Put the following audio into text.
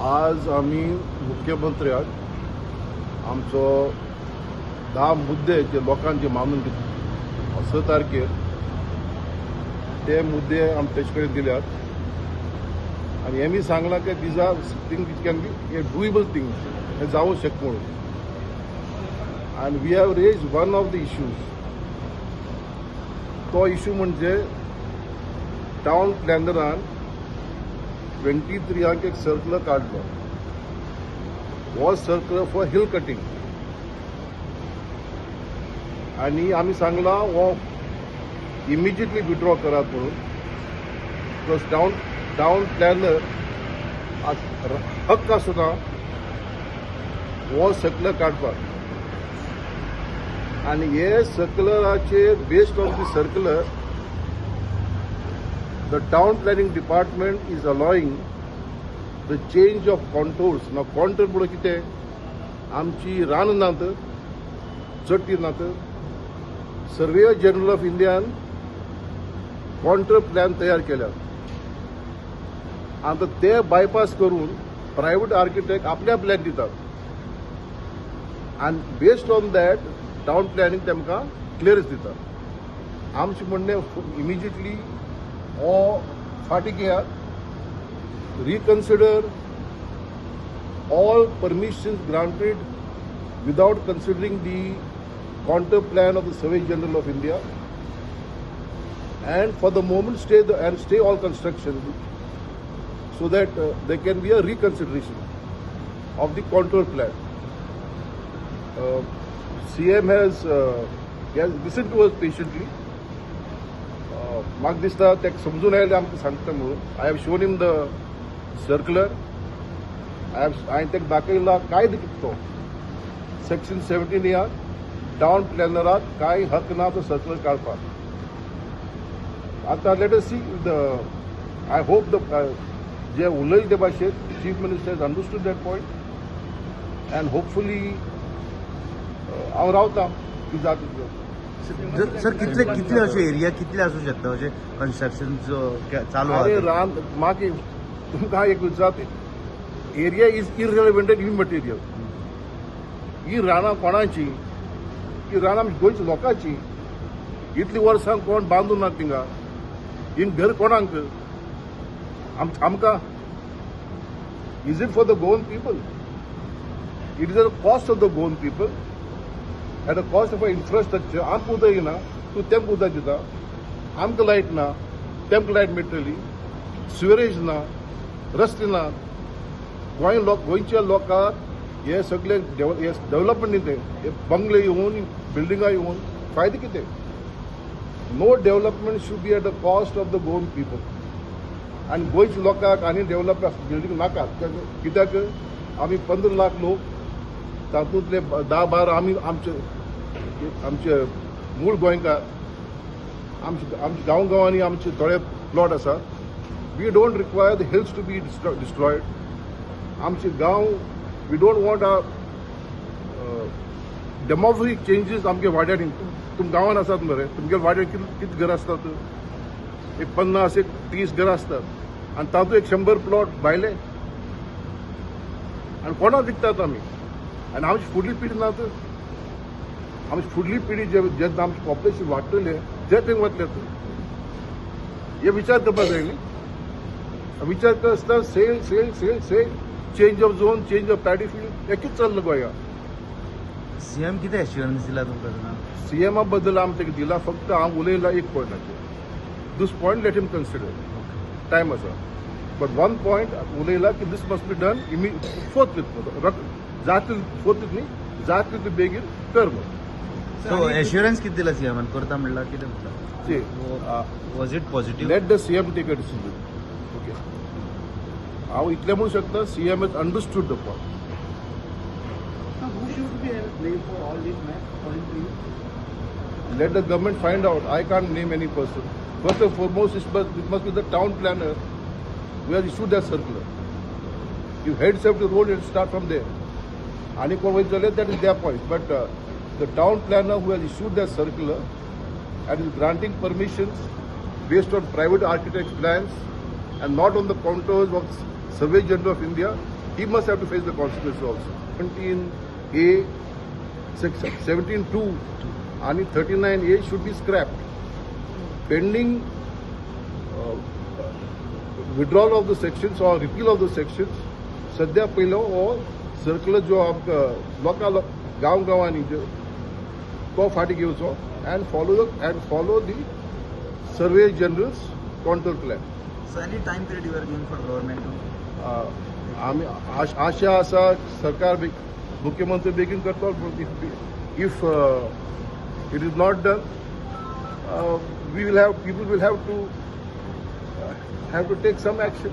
आज आम्ही मुख्यमंत्र्याक आमचो 10 मुद्दे जे लोकांचे मानून घेतले 6 तारखेर ते मुद्दे आमी तेजे कडेन दिल्यात आनी हें बी सांगलां की these are thing which can be a doable thing हें जावं शकता म्हणून आनी we have raise one of the issues तो इश्यू म्हणजे टावन प्लॅनरान 23 एक सर्क्युलर काढलो हो सर्क्युलर फॉर हिल कटिंग आणि आम्ही सांगला हो इमिजिएटली विड्रॉ करात म्हणून बिकॉज टावन प्लॅनर हक्क आसना हो सर्क्युलर काडपाक आणि हे सर्क्युलराचेर based on the circular the town planning department is allowing the change of contours. Now contour म्हणजे कितें आमची रान नात चट्टी नात surveyor general of Indian contour plan तयार केल्या आता ते बायपास करून प्रायव्हेट आर्किटेक्ट आपल्या प्लॅन दितात आणि based on that town planning तेमकां क्लियरन्स दिता आमचे म्हणणे इमिजिएटली or फाटी घेयात reconsider all permissions granted without considering the contour plan of the Survey General of India and for the moment stay all construction so that there can be a reconsideration of the contour plan. CM has listened to us patiently. म्हाका दिसता तेका समजून आयलें आमकां सांगता म्हणून I have shown him the circular हांवें तेका दाखयला कायदो कितें तो सेक्शन 17 या टावन प्लॅनराक कांय हक ना तो सर्क्युलर काडपाक आतां let us see the I hope the जे उलयले ते भाशेन chief minister has understood that point and hopefully हांव रावतां की जाता सर कितले असे एरिया कितले असू शकता असे कन्स्ट्रक्शन चालू अरे रान म्हाका तुमकां एक विचारत एरिया इज इररेलेवंट एंड इमटेरियल ही रानां कोणाची ही रानां आमच्या गोंयच्या लोकांची इतली वर्सां कोण बांदून ना थिंगा ही घर कोणाक आमकां is it for the Goan people it is a cost of the Goan people at the cost of our infrastructure, आमकां उदक येना तूं तेमकां उदक दिता आमकां लायट ना तेमकां लायट मेळटली सिवरेज ना रस्ते ना गोंयच्या लोकांक हे सगळे डेव्हलपमेंट हे बंगले येवन बिल्डिंगां येवन फायदो कितें no development should be at the cost of the Goan people आनी गोंयच्या लोकांक आनी डेव्हलप बिल्डींग नाकात कित्याक आमी 15 लाख लोक तातूंतले 10-12 आमी आमचे मूळ गोंयकार आमच्या गांवांनी आमचे थोडे प्लॉट आसा we don't require the hills to be destroyed आमचे गांव we don't want a demographic changes आमगे वाड्यार तुम गांवांत आसात मरे तुमगे वाड्यार कितले घरां आसतात एक 50 एक 30 घरां आसतात आनी तातूंत एक 100 प्लॉट भायले आनी कोणाक विकतात आमी आनी आमची फुडली पिढी ना तर आमची फुडली पिढी जेन्ना आमचें पॉप्युलेशन वाडटलें ते थंय वतले हे विचार करपाक जाय न्ही विचार करता sale sale sale sale change of zone change of paddy field हे कितें चल्लां गोंयांत सीएम कितें एश्युरन्स दिला तुमकां सीएमा बद्दल आमी तेका दिला फक्त हांव उलयलां एक पॉयंटाचेर this point let him consider time आसा बट वन पॉयंट उलयला की this must be done forth जातली फोर्थ न्ही जातली बेगीन कर म्हणून सो एश्युरन्स कितें दिला सीएमान करता म्हणल्यार कितें म्हणटा was it positive let the CM take a decision okay हांव इतलें म्हणूं शकता CM has understood the point let the government find out. I can't name any person. First and foremost, it must be the town planner who has issued that circular. If heads have the road, it start from there. That is their point. But the town planner who has issued that circular and is granting permissions based on private architect's plans and not on the contours of Survey General of India he must have to face the consequences also. 17A, 17(2) and 39A should be scrapped. Pending withdrawal of the sections or repeal of the sections, सध्या पहिलं और circular जो आमकां लोकां गांव गांवांनी तो फाटी घेवचो and follow the Survey General's contour plan. So any time period you are giving for government to? आमी आशा आसा सरकार मुख्यमंत्री बेगीन करतो. If it is not done, people will have to take some action.